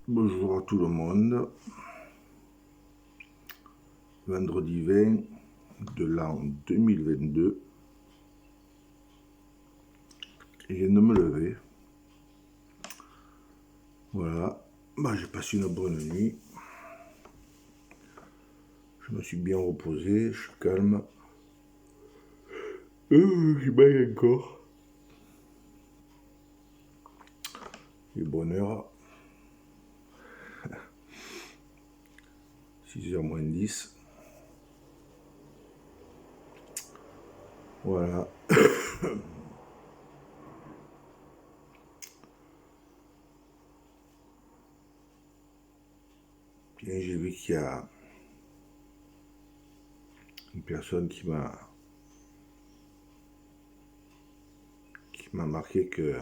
Bonjour à tout le monde. Vendredi 20 de l'an 2022. Et je viens de me lever. Voilà. J'ai passé une bonne nuit. Je me suis bien reposé. Je suis calme. Je baille encore. Il est bonne heure. 6h moins 10. Voilà. Bien, j'ai vu qu'il y a une personne qui m'a marqué que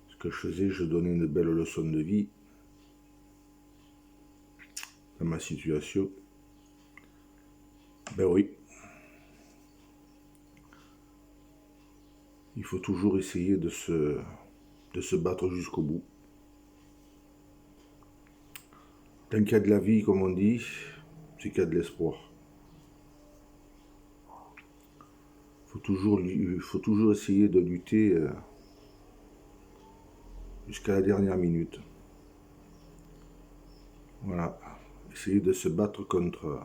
ce que je faisais, je donnais une belle leçon de vie dans ma situation. Ben oui. Il faut toujours essayer de se battre jusqu'au bout. Tant qu'il y a de la vie, comme on dit, c'est qu'il y a de l'espoir. Il faut toujours essayer de lutter jusqu'à la dernière minute. Voilà. Essayer de se battre contre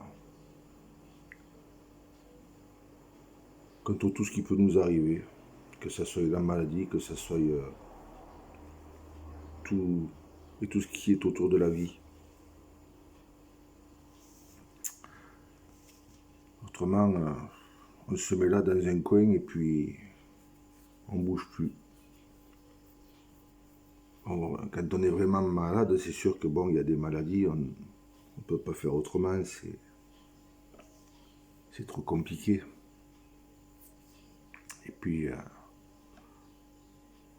tout ce qui peut nous arriver. Que ce soit la maladie, que ce soit tout ce qui est autour de la vie. Autrement, on se met là dans un coin et puis on bouge plus. Quand on est vraiment malade, c'est sûr que il y a des maladies, on ne peut pas faire autrement, c'est trop compliqué. Et puis,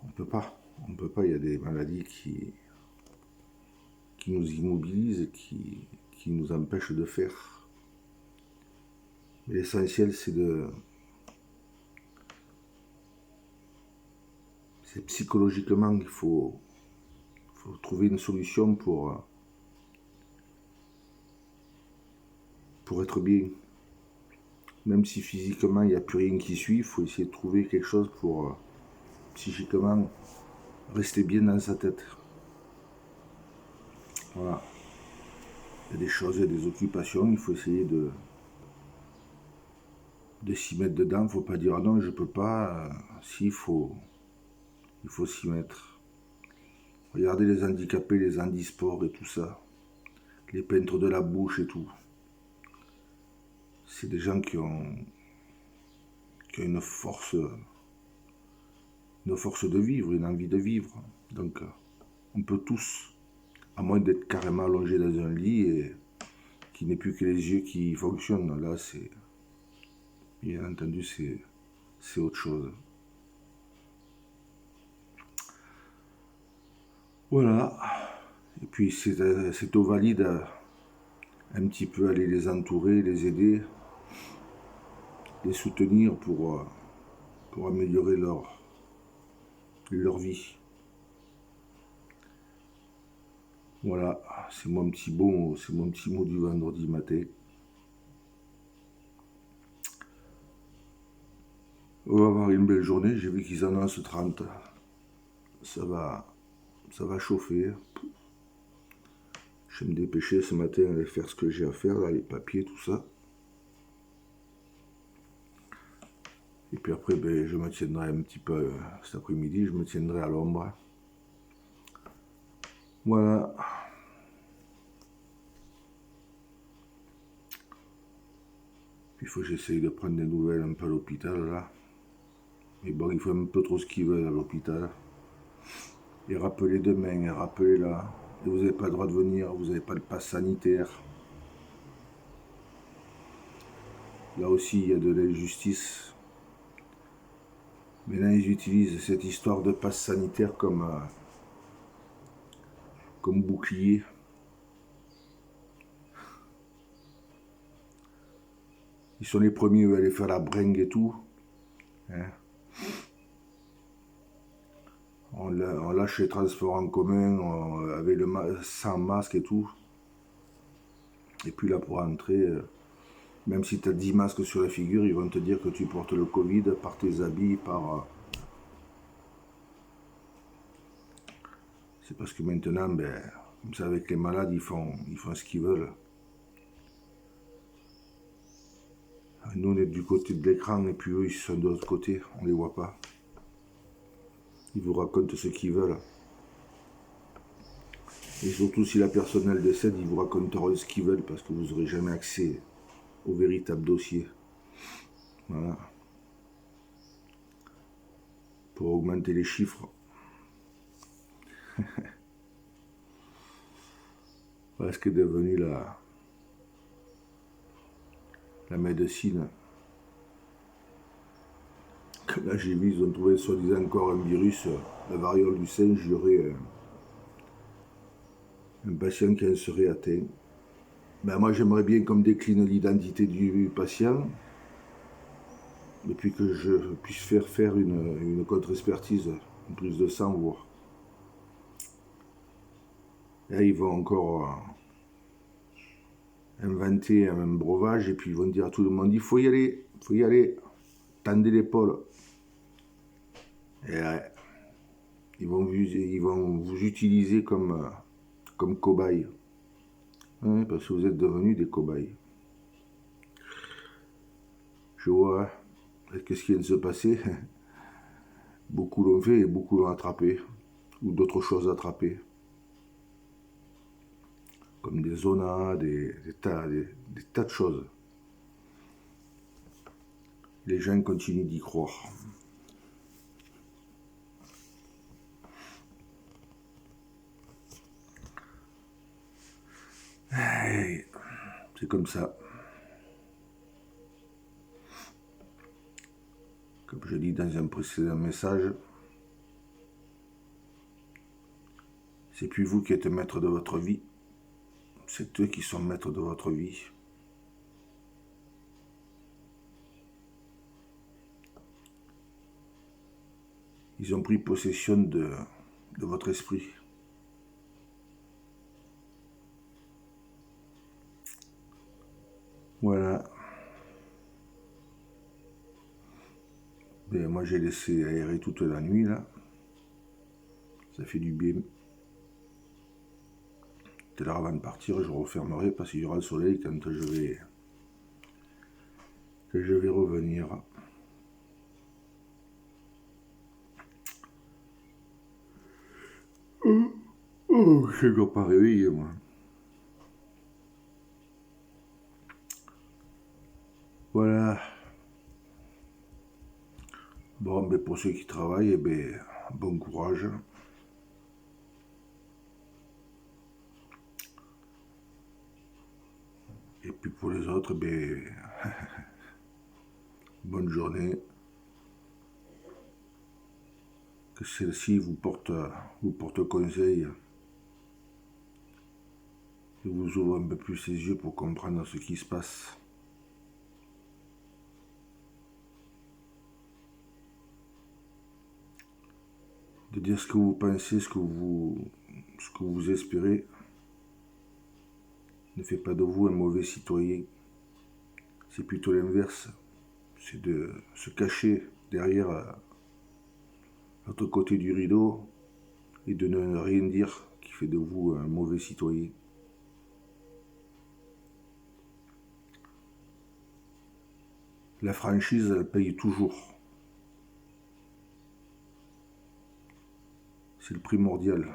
on peut pas, il y a des maladies qui nous immobilisent, qui nous empêchent de faire. Mais l'essentiel, c'est psychologiquement, il faut trouver une solution pour être bien. Même si physiquement, il n'y a plus rien qui suit, il faut essayer de trouver quelque chose pour psychiquement rester bien dans sa tête. Voilà. Il y a des choses, il y a des occupations, il faut essayer de s'y mettre dedans. Il ne faut pas dire non, je peux pas. Il faut s'y mettre. Regardez les handicapés, les handisports et tout ça. Les peintres de la bouche et tout. C'est des gens qui ont une force de vivre, une envie de vivre. Donc, on peut tous, à moins d'être carrément allongé dans un lit et qu'il n'ait plus que les yeux qui fonctionnent. Là, bien entendu, c'est autre chose. Voilà. Et puis, c'est aux valides un petit peu aller les entourer, les aider, les soutenir pour améliorer leur vie. Voilà, c'est mon petit mot du vendredi matin. On va avoir une belle journée, j'ai vu qu'ils annoncent 30. Ça va chauffer. Je vais me dépêcher ce matin à aller faire ce que j'ai à faire, là, les papiers, tout ça. Et puis après, je me tiendrai un petit peu cet après-midi, je me tiendrai à l'ombre. Voilà. Il faut que j'essaye de prendre des nouvelles un peu à l'hôpital, là. Mais bon, il faut un peu trop ce qu'ils veulent à l'hôpital. Et rappelez demain, et rappelez là. Et vous n'avez pas le droit de venir, vous n'avez pas le pass sanitaire. Là aussi, il y a de l'injustice. Maintenant, ils utilisent cette histoire de passe sanitaire comme bouclier. Ils sont les premiers à aller faire la bringue et tout. Hein. on lâche les transports en commun avec sans masque et tout. Et puis là, pour rentrer, même si tu as 10 masques sur la figure, ils vont te dire que tu portes le Covid par tes habits, par... C'est parce que maintenant, ben, comme ça, avec les malades, ils font ce qu'ils veulent. Nous, on est du côté de l'écran, et puis eux, ils sont de l'autre côté, on les voit pas. Ils vous racontent ce qu'ils veulent. Et surtout, si la personne, elle décède, ils vous raconteront ce qu'ils veulent, parce que vous n'aurez jamais accès au véritable dossier. Voilà. Pour augmenter les chiffres. Voilà ce qu'est devenu la médecine. Là, j'ai vu, ils ont trouvé soi-disant encore un virus, la variole du singe, il y aurait un patient qui en serait atteint. Ben, moi, j'aimerais bien qu'on me décline l'identité du patient, et puis que je puisse faire une contre-expertise, une prise de sang, voir. Là, ils vont encore inventer un breuvage, et puis ils vont dire à tout le monde, il faut y aller, tendez l'épaule. Et ils vont vous utiliser comme cobaye. Oui, parce que vous êtes devenus des cobayes. Je vois, qu'est-ce qui vient de se passer? Beaucoup l'ont fait et beaucoup l'ont attrapé, ou d'autres choses attrapées. Comme des zonas, des tas de choses. Les gens continuent d'y croire. C'est comme ça. Comme je dis dans un précédent message, c'est plus vous qui êtes maître de votre vie, c'est eux qui sont maîtres de votre vie. Ils ont pris possession de votre esprit. Voilà. Et moi, j'ai laissé aérer toute la nuit, là. Ça fait du bien. Tout à l'heure, avant de partir, je refermerai parce qu'il y aura le soleil quand je vais revenir. Oh, je ne dois pas réveiller, moi. Voilà. Bon, ben pour ceux qui travaillent, ben, bon courage. Et puis pour les autres, ben, bonne journée. Que celle-ci vous porte conseil. Et vous ouvre un peu plus les yeux pour comprendre ce qui se passe. De dire ce que vous pensez, ce que vous espérez, ne fait pas de vous un mauvais citoyen. C'est plutôt l'inverse. C'est de se cacher derrière l'autre côté du rideau et de ne rien dire qui fait de vous un mauvais citoyen. La franchise, elle paye toujours. C'est le primordial.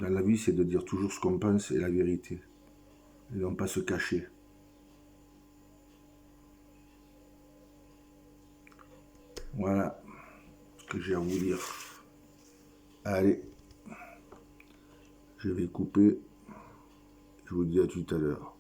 Dans la vie, c'est de dire toujours ce qu'on pense et la vérité. Et non pas se cacher. Voilà ce que j'ai à vous dire. Allez, je vais couper. Je vous dis à tout à l'heure.